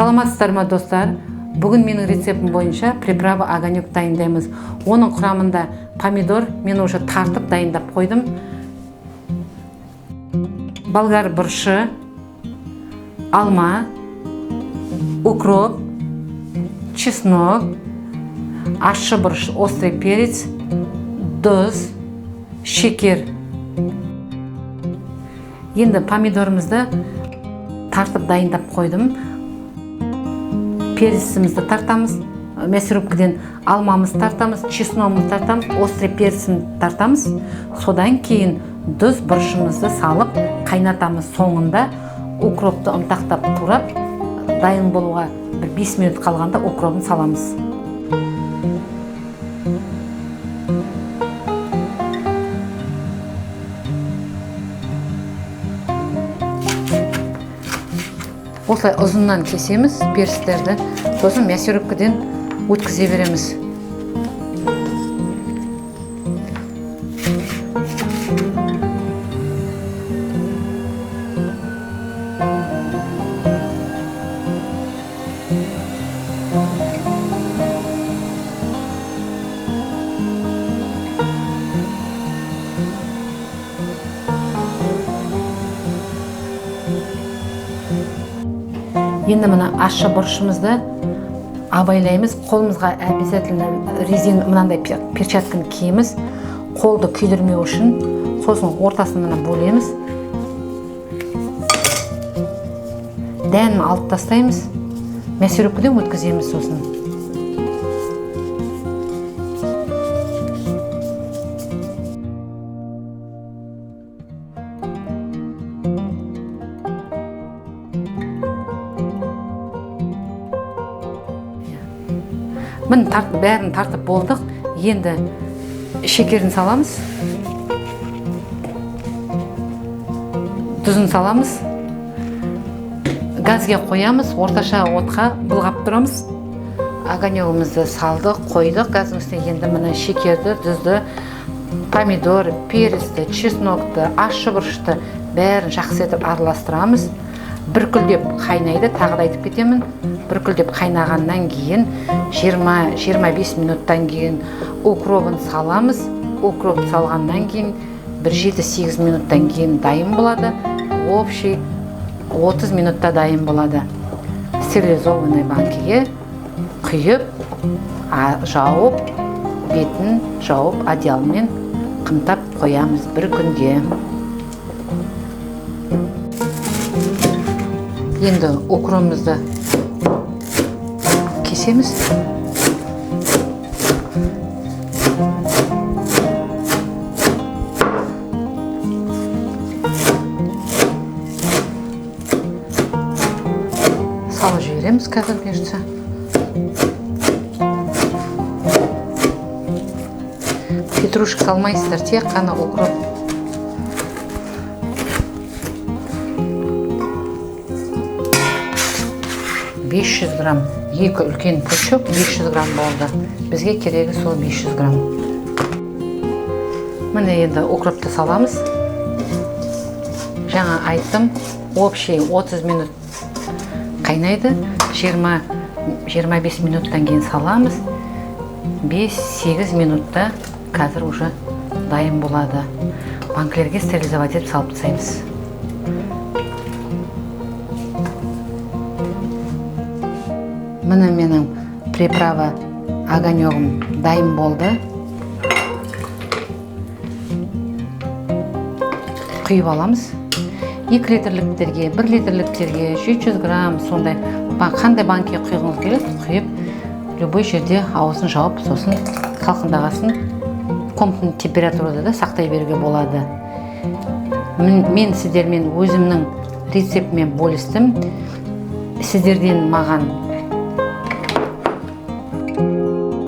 Саламатсыздар ма достар? Бүгін менің рецептім бойынша приправа огонёк дайындаймыз. Оның құрамында помидор мен уже тартып дайындап қойдым. Болгар бұрышы, алма, укроп, чеснок, ащы бұрыш, острый перец, тұз, шекер. Енді помидорымызды тартып дайындап қойдым. Перцімізді тартамыз, мясорубкіден алмамыз тартамыз, чесногымыз тартамыз, острый перцін тартамыз. Содан кейін тұз бұрышымызды салып қайнатамыз. Соңында укропты ұмтақтап турап, дайын болуға 5 минут қалғанда укропын саламыз. Осылай ұзыннан кесеміз перцтерді, сосын мясорубкіден өткізе береміз. Енді мына ащы бұрышымызды абайлаймыз. Қолымызға обязательно резин мынандай перчатканы киеміз. Қолды күйдірмеу үшін. Сосын ортасын мына бөлеміз. Дәнін алып тастаймыз. Мясорубкіден өткіземіз сосын. Бәрін тартып болдық. Енді шекерін саламыз. Тұзын саламыз. Газге қоямыз. Орташа отқа бұлғап тұрамыз. Огонёгімізді салдық, қойдық. Газдың үстіне енді мына шекерді, тұзды, помидор, перецті, чеснокты, ащы бұрышты бәрін жақсы етіп араластырамыз. Бүркілдеп қайнайды, тағы да айтып кетемін. Бүркілдеп қайнағаннан кейін 20-25 минуттан кейін укропын саламыз. Укроп салғаннан кейін 7-8 минуттан кейін дайын болады. Общий 30 минутта дайын болады. Стерилизованный банкеге құйып, жауып, бетін жауып, одеялмен қымтап қоямыз бір күнге. Енді укропымызды кесеміз. Салып жібереміз қазір берші. Петрушка салмайсыздар, тек қана укроп. грамм. Екі үлкен пучок 500 грамм болды. Бізге керегі сол 500 грамм. Міне енді укропты саламыз. Жаңа айттым, общий 30 минут қайнайды. 20-25 минуттан кейін саламыз. 5-8 минутта қазір уже дайын болады. Банкілерге стерилизовать етіп салып тастаймыз. Міне менің приправа огонёгым дайын болды. Құйып аламыз. 2 литрліктерге, 1 литрліктерге 700 грамм сондай. Қандай банкеге құйғыңыз келеді, құйып, любой жерде ауызын жауып, сосын салқындағасын комнатный температурада да сақтай беруге болады. Мен сіздермен өзімнің рецептімен бөлістім. Сіздерден маған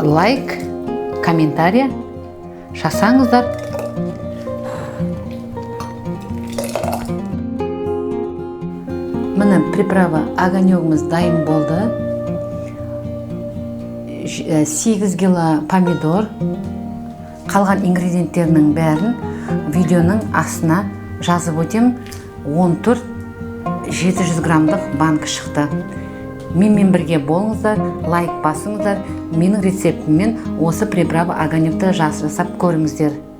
лайк, комментарий жасаңыздар. Міне приправа огонёгіміз дайын болды. 8 кило помидор. Қалған ингредиенттерінің бәрін видеоның астына жазып өтем. 14-700 граммдық банка шықты. Менімен бірге болыңыздар, лайк басыңыздар, менің рецептіммен осы приправа огонёкты жасап көріңіздер.